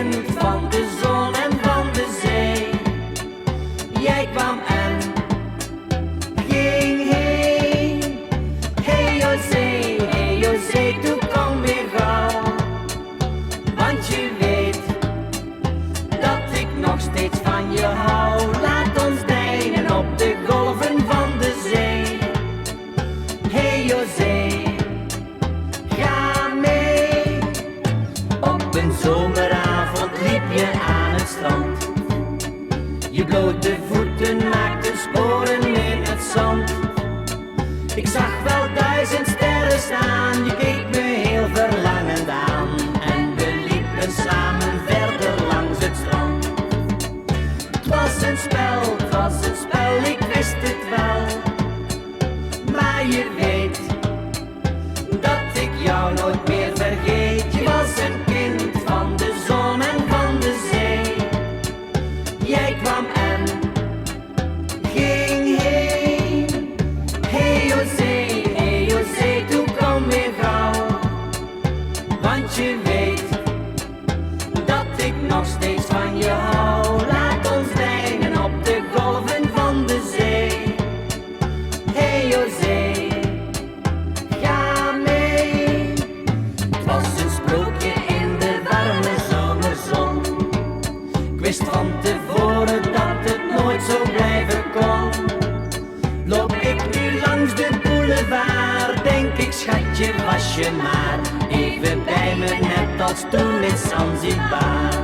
kind van de zon en van de zee. Jij kwam en ging heen. Hey José, toe kom weer gauw. Want je weet dat ik nog steeds van je hou. Laat ons deinen op de golven van de zee. Hey José, ga mee. Op een zomeravond liep je aan het strand. Je blote voeten maakten sporen in het zand. Ik zag wel 1000 sterren staan, je keek me heel verlangend aan. En we liepen samen verder langs het strand. Het was een spel, ik wist het wel. Maar je weet dat ik jou nooit meer vergeet. Je was een kind van de zon en van de zee. Jij kwam en ging heen. Hey José, toe kom weer gauw. Want je weet dat ik nog steeds van je hou. Laat ons deinen op de golven van de zee. Hey José, ga mee. Het was een sprookje in de warme zomerzon. Ik wist van tevoren dat het nooit zo blijven kon. Loop ik nu langs de boulevard, denk ik schatje was je maar even bij me, net als toen in Zanzibar.